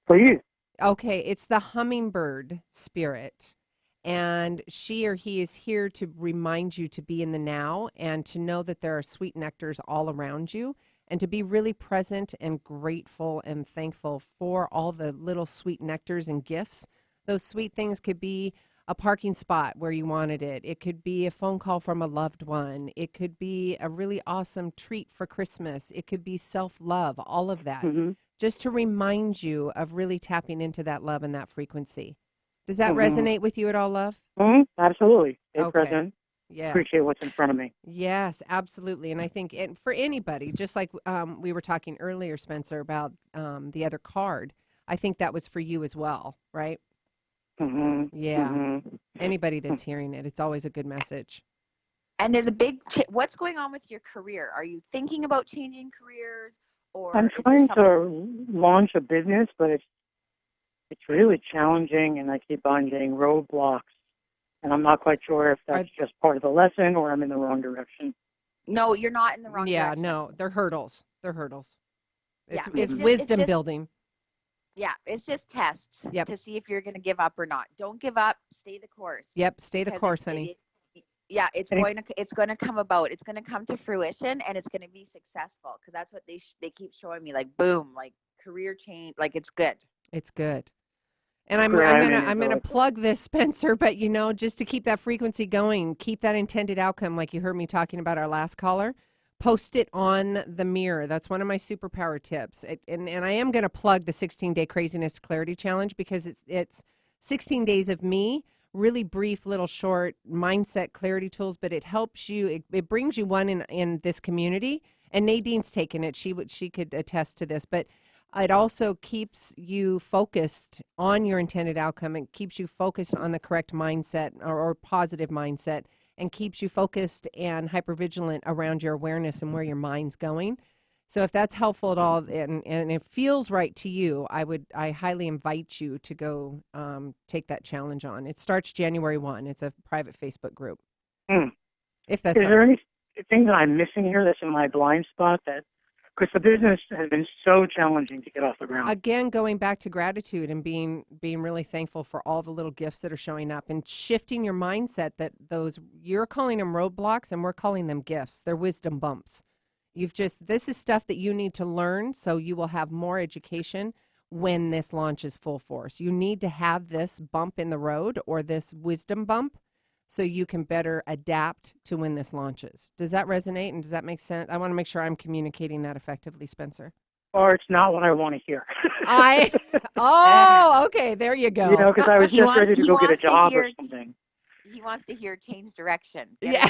Please. Okay, it's the hummingbird spirit, and she or he is here to remind you to be in the now, and to know that there are sweet nectars all around you, and to be really present and grateful and thankful for all the little sweet nectars and gifts. Those sweet things could be a parking spot where you wanted it. It could be a phone call from a loved one. It could be a really awesome treat for Christmas. It could be self-love, all of that. Mm-hmm. Just to remind you of really tapping into that love and that frequency. Does that Mm-hmm. resonate with you at all, love? Mm-hmm. Absolutely. Stay Okay. present. Yes. Appreciate what's in front of me. Yes, absolutely. And I think for anybody, just like we were talking earlier, Spencer, about the other card, I think that was for you as well, right? Mm-hmm. Yeah. Mm-hmm. Anybody that's hearing it, it's always a good message. And there's a big what's going on with your career? Are you thinking about changing careers, or I'm is there trying something? to launch a business, but it's really challenging, and I keep on getting roadblocks. And I'm not quite sure if that's just part of the lesson or I'm in the wrong direction. No, you're not in the wrong direction. No, they're hurdles. They're hurdles. It's, Yeah, it's wisdom building. Yeah, it's just tests Yep. to see if you're going to give up or not. Don't give up. Stay the course. Yep, stay the Because course, honey. It's going to come about. It's going to come to fruition, and it's going to be successful, because that's what they keep showing me, like boom, like career change, like it's good. It's good. And I'm gonna plug this, Spencer, but just to keep that frequency going, keep that intended outcome, like you heard me talking about our last caller. Post it on the mirror. That's one of my superpower tips. And I am going to plug the 16-day Craziness to Clarity Challenge, because it's 16 days of me, really brief, little short mindset clarity tools, but it helps you. It brings you one in this community. And Nadine's taken it. She could attest to this, but it also keeps you focused on your intended outcome. It keeps you focused on the correct mindset or positive mindset, and keeps you focused and hypervigilant around your awareness and where your mind's going. So if that's helpful at all and it feels right to you, I highly invite you to go take that challenge on. It starts January 1. It's a private Facebook group. If that's Is there anything that I'm missing here that's in my blind spot because the business has been so challenging to get off the ground. Again, going back to gratitude and being really thankful for all the little gifts that are showing up, and shifting your mindset that you're calling them roadblocks and we're calling them gifts. They're wisdom bumps. This is stuff that you need to learn, so you will have more education when this launches full force. You need to have this bump in the road, or this wisdom bump, so you can better adapt to when this launches. Does that resonate, and does that make sense? I want to make sure I'm communicating that effectively, Spencer. Or it's not what I want to hear. Okay, there you go. Because I was just ready to go get a job or something. He wants to hear change direction. Yeah.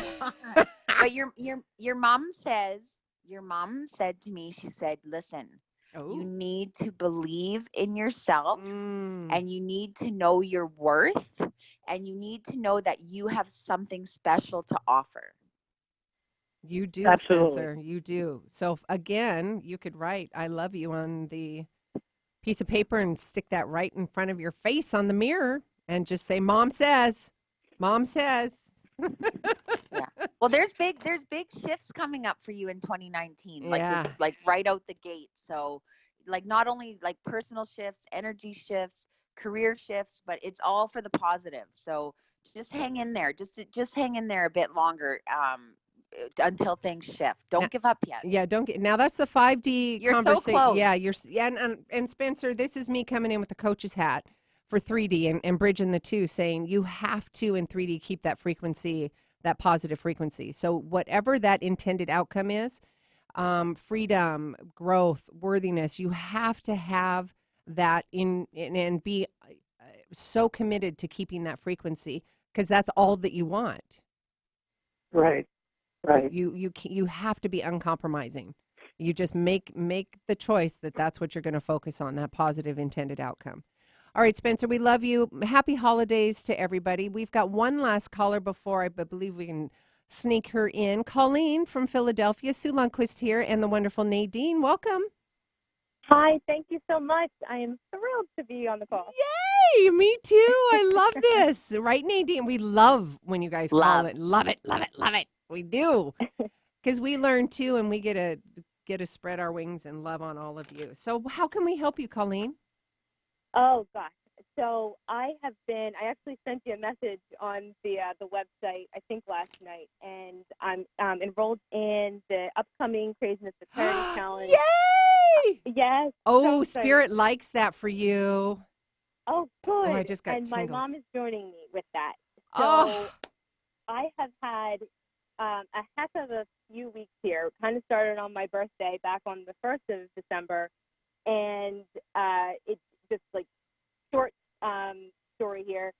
But your mom said to me, she said, listen, you need to believe in yourself, and you need to know your worth, and you need to know that you have something special to offer. You do, Absolutely. Spencer. You do. So again, you could write "I love you" on the piece of paper and stick that right in front of your face on the mirror, and just say, "Mom says." Mom says. Yeah. Well, there's big shifts coming up for you in 2019. Like right out the gate. So, like, not only like personal shifts, energy shifts, career shifts, but it's all for the positive. So just hang in there. Just hang in there a bit longer. Until things shift. Don't give up yet. Yeah, now that's the 5D You're conversation. so close. Yeah, and Spencer, this is me coming in with the coach's hat for 3D and bridging the two, saying you have to in 3D keep that frequency, that positive frequency. So whatever that intended outcome is, freedom, growth, worthiness, you have to have that and be so committed to keeping that frequency, because that's all that you want. Right. Right. So you have to be uncompromising. You just make the choice that's what you're going to focus on, that positive intended outcome. All right, Spencer, we love you. Happy holidays to everybody. We've got one last caller before I believe we can sneak her in. Colleen from Philadelphia. Sue Lundquist here, and the wonderful Nadine. Welcome. Hi, thank you so much. I am thrilled to be on the call. Yay, me too. I love this. Right, Nadine? We love when you guys call it. Love it, love it, love it. We do. Because we learn too, and we get to spread our wings and love on all of you. So how can we help you, Colleen? Oh, gosh. So I actually sent you a message on the website, I think last night, and I'm enrolled in the upcoming Craziness to Clarity Challenge. Yay! Yes. Oh, so Spirit likes that for you. Oh, good. I just got and my tingles. mom is joining me with that. So Oh. I have had a heck of a few weeks here. Kind of started on my birthday back on the 1st of December. And it's just like short story here.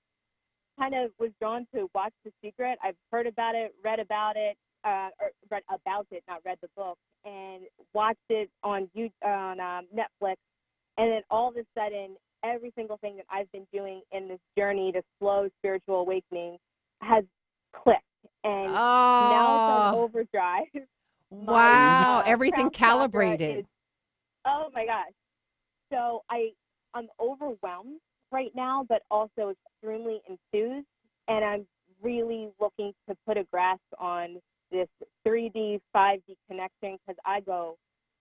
Kind of was drawn to watch The Secret. I've heard about it, read about it, or read about it, not read the book, and watched it on Netflix. And then all of a sudden, every single thing that I've been doing in this journey to slow spiritual awakening has clicked. And now it's on overdrive. Wow. My, Everything crown chakra calibrated. is, oh my gosh. So I'm overwhelmed right now, but also extremely enthused. And I'm really looking to put a grasp on this 3D, 5D connection because I go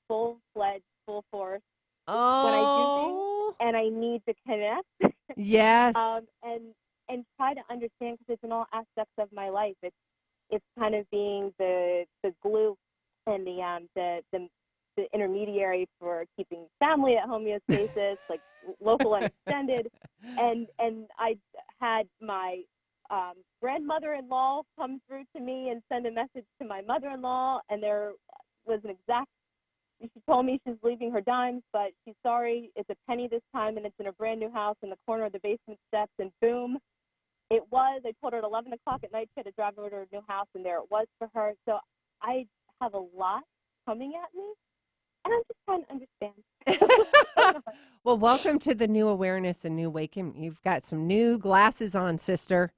full-fledged, full force when I do things, and I need to connect. Yes. And try to understand because it's in all aspects of my life. It's kind of being the glue and the intermediary for keeping family at homeostasis, like local and extended. And I had my grandmother-in-law come through to me and send a message to my mother-in-law, and there was an exact. She told me she's leaving her dimes, but she's sorry. It's a penny this time, and it's in a brand new house in the corner of the basement steps, and boom, it was. I told her at 11 o'clock at night she had to drive over to her new house, and there it was for her. So I have a lot coming at me, and I'm just trying to understand. Well, welcome to the new awareness and new awakening. You've got some new glasses on, sister.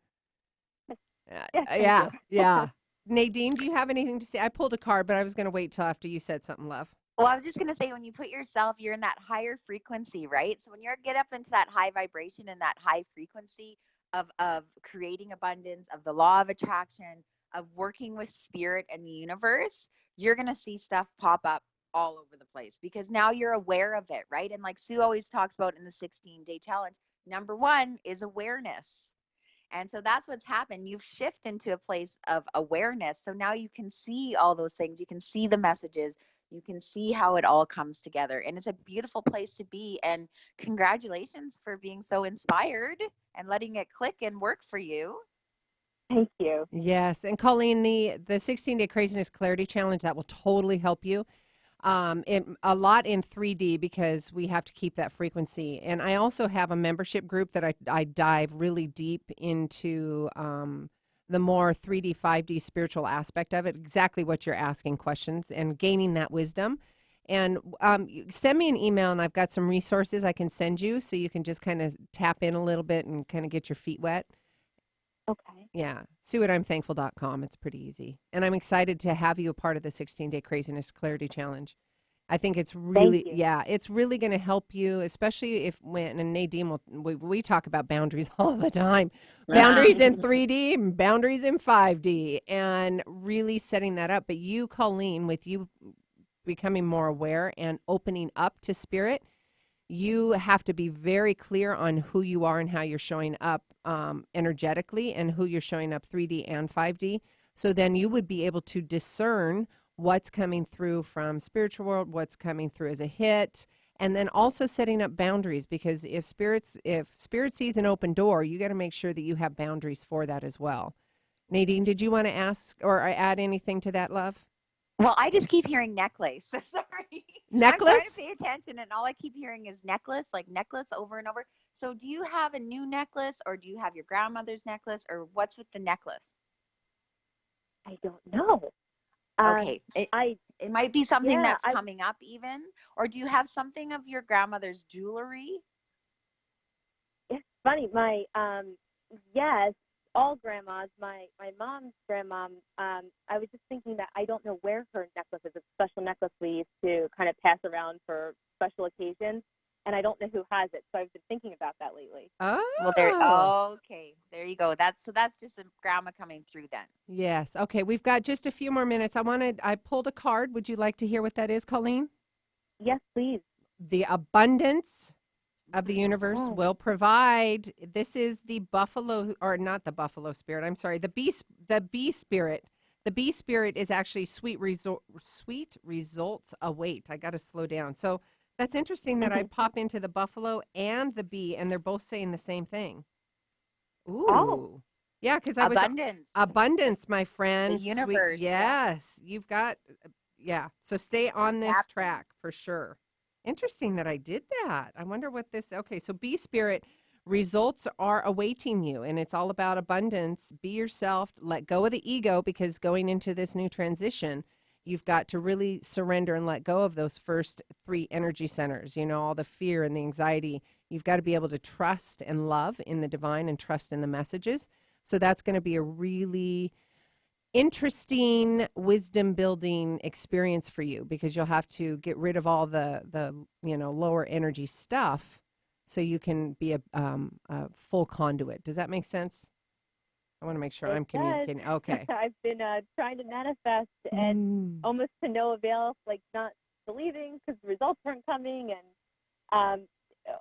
Yes, Yeah. Nadine, do you have anything to say? I pulled a card, but I was going to wait till after you said something, love. Well, I was just going to say, when you put yourself, you're in that higher frequency, right? So when you get up into that high vibration and that high frequency of creating abundance, of the law of attraction, of working with spirit and the universe, you're going to see stuff pop up all over the place because now you're aware of it, right? And like Sue always talks about in the 16-day challenge, number one is awareness. And so that's what's happened. You've shifted into a place of awareness. So now you can see all those things. You can see the messages. You can see how it all comes together. And it's a beautiful place to be. And congratulations for being so inspired and letting it click and work for you. Thank you. Yes. And Colleen, the 16-day craziness clarity challenge, that will totally help you. A lot in 3D because we have to keep that frequency. And I also have a membership group that I dive really deep into the more 3D, 5D spiritual aspect of it, exactly what you're asking questions and gaining that wisdom. And send me an email and I've got some resources I can send you so you can just kind of tap in a little bit and kind of get your feet wet. Okay. Yeah. SueWhatI'mThankful.com. It's pretty easy. And I'm excited to have you a part of the 16-day craziness clarity challenge. I think it's really, it's really going to help you, especially if when, and Nadine, we talk about boundaries all the time, boundaries in 3D and boundaries in 5D and really setting that up. But you, Colleen, with you becoming more aware and opening up to spirit, you have to be very clear on who you are and how you're showing up energetically and who you're showing up 3D and 5D. So then you would be able to discern what's coming through from spiritual world, what's coming through as a hit, and then also setting up boundaries because if spirit sees an open door, you got to make sure that you have boundaries for that as well. Nadine, did you want to ask or add anything to that, love? Well, I just keep hearing necklace. Sorry. Necklace? I'm trying to pay attention, and all I keep hearing is necklace, like necklace over and over. So do you have a new necklace, or do you have your grandmother's necklace, or what's with the necklace? I don't know. Okay. It might be something that's I- coming up even, or do you have something of your grandmother's jewelry? It's funny. My yes, all grandmas. My mom's grandmom. I was just thinking that I don't know where her necklace is. It's a special necklace we used to kind of pass around for special occasions, and I don't know who has it. So I've been thinking about that lately. Oh. Well, okay. There you go. That's just a grandma coming through then. Yes. Okay. We've got just a few more minutes. I pulled a card. Would you like to hear what that is, Colleen? Yes, please. The abundance of the universe will provide. This is the buffalo, or not the buffalo spirit. I'm sorry. The bee spirit. The bee spirit is actually sweet results await. I got to slow down. So That's interesting that I pop into the buffalo and the bee, and they're both saying the same thing. Ooh. Oh. Yeah, because I was abundance, my friend. The universe. Sweet. Yes. You've got, yeah. So stay on this track for sure. Interesting that I did that. I wonder what this, okay. So bee spirit, results are awaiting you, and it's all about abundance. Be yourself, let go of the ego, because going into this new transition, you've got to really surrender and let go of those first 3 energy centers, all the fear and the anxiety. You've got to be able to trust and love in the divine and trust in the messages. So that's going to be a really interesting wisdom building experience for you, because you'll have to get rid of all the lower energy stuff so you can be a full conduit. Does that make sense? I want to make sure I'm communicating. Okay. I've been trying to manifest and almost to no avail, like not believing because the results weren't coming, and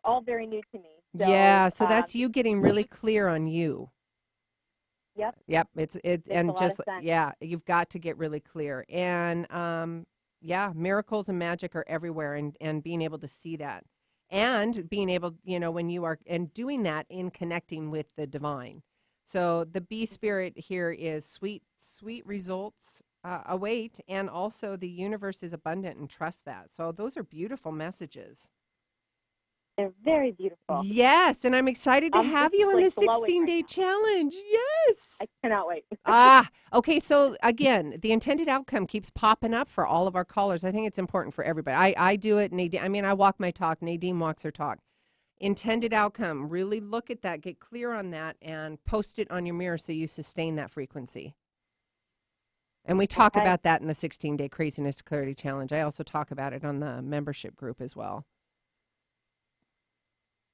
all very new to me. So, yeah, so that's you getting really clear on you. Yep. And just you've got to get really clear. And miracles and magic are everywhere, and being able to see that, and being able, when you are and doing that in connecting with the divine. So the bee spirit here is sweet results await, and also the universe is abundant, and trust that. So those are beautiful messages. They're very beautiful. Yes, and I'm excited to have you on the 16-day challenge. Yes. I cannot wait. Okay, so again, the intended outcome keeps popping up for all of our callers. I think it's important for everybody. I do it, Nadine. I walk my talk. Nadine walks her talk. Intended outcome, really look at that, get clear on that, and post it on your mirror so you sustain that frequency. And we talk about that in the 16-day Craziness to Clarity Challenge. I also talk about it on the membership group as well.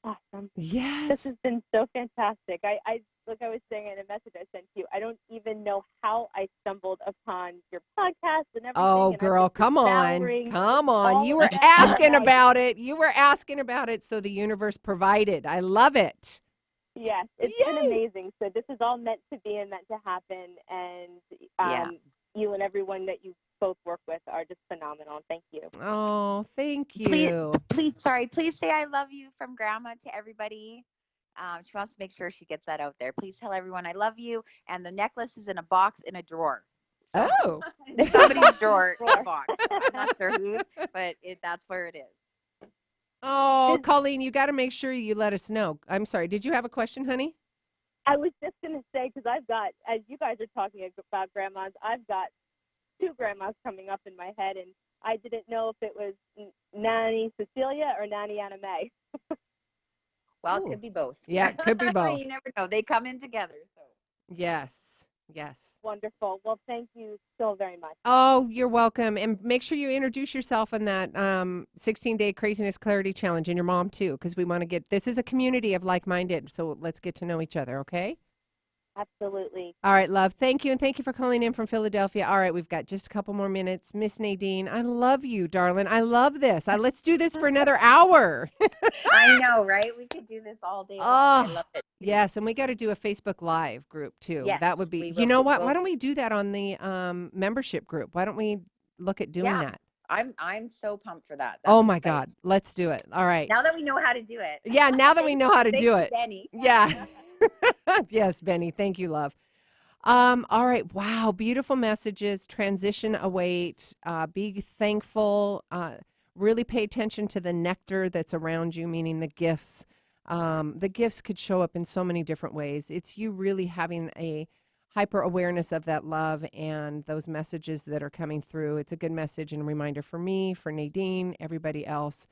Awesome. Yes. This has been so fantastic. Like I was saying in a message I sent you, I don't even know how I stumbled upon your podcast and everything. Oh, girl, come on. You were asking about it. So the universe provided. I love it. Yes, it's been amazing. So this is all meant to be and meant to happen. And you and everyone that you both work with are just phenomenal. Thank you. Oh, thank you. Please say I love you from Grandma to everybody. She wants to make sure she gets that out there. Please tell everyone I love you. And the necklace is in a box in a drawer. So somebody's drawer in a box. I'm not sure whose, but that's where it is. Oh, Colleen, you got to make sure you let us know. I'm sorry. Did you have a question, honey? I was just going to say, because I've got, as you guys are talking about grandmas, I've got 2 grandmas coming up in my head, and I didn't know if it was Nanny Cecilia or Nanny Anna May. Well, it could be both. Yeah, it could be both. You never know. They come in together. So. Yes. Wonderful. Well, thank you so very much. Oh, you're welcome. And make sure you introduce yourself in that 16-day Craziness Clarity Challenge, and your mom too, because we want to this is a community of like-minded, so let's get to know each other, okay? Absolutely. All right, love. Thank you, and thank you for calling in from Philadelphia. All right, we've got just a couple more minutes. Miss Nadine, I love you, darling. I love this. Let's do this for another hour. I know, right? We could do this all day long. I love it. Yes, and we got to do a Facebook Live group, too. Yes, that would be, you know what? Why don't we do that on the membership group? Why don't we look at doing that? I'm so pumped for that. That's my God. Let's do it. All right. Now that we know how to do it. Yeah, now that we know how to do it. Benny. Yeah. Yes, Benny. Thank you, love. All right. Wow. Beautiful messages. Transition await. Be thankful. Really pay attention to the nectar that's around you, meaning the gifts. The gifts could show up in so many different ways. It's you really having a hyper awareness of that love and those messages that are coming through. It's a good message and a reminder for me, for Nadine, everybody else.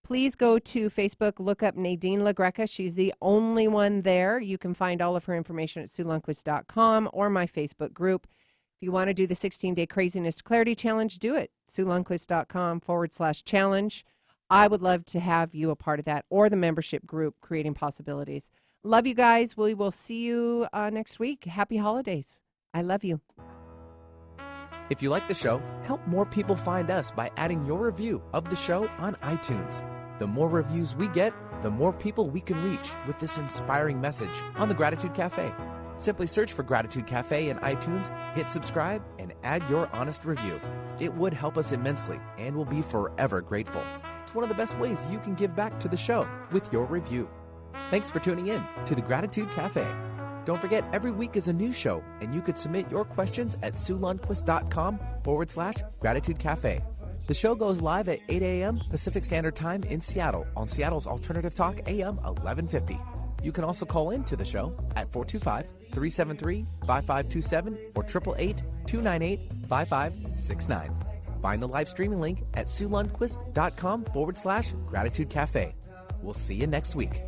Please go to Facebook, look up Nadine Greca. She's the only one there. You can find all of her information at SueLundquist.com or my Facebook group. If you want to do the 16-day Craziness Clarity Challenge, do it. SueLundquist.com/challenge. I would love to have you a part of that, or the membership group, Creating Possibilities. Love you guys. We will see you next week. Happy holidays. I love you. If you like the show, help more people find us by adding your review of the show on iTunes. The more reviews we get, the more people we can reach with this inspiring message on the Gratitude Cafe. Simply search for Gratitude Cafe in iTunes, hit subscribe, and add your honest review. It would help us immensely, and we'll be forever grateful. that's one of the best ways you can give back to the show with your review. Thanks for tuning in to the Gratitude Cafe. Don't forget, every week is a new show, and you could submit your questions at SueLundquist.com/Gratitude Cafe. The show goes live at 8 a.m. Pacific Standard Time in Seattle on Seattle's Alternative Talk AM 1150. You can also call in to the show at 425-373-5527 or 888-298-5569. Find the live streaming link at SueLundquist.com/Gratitude Cafe. We'll see you next week.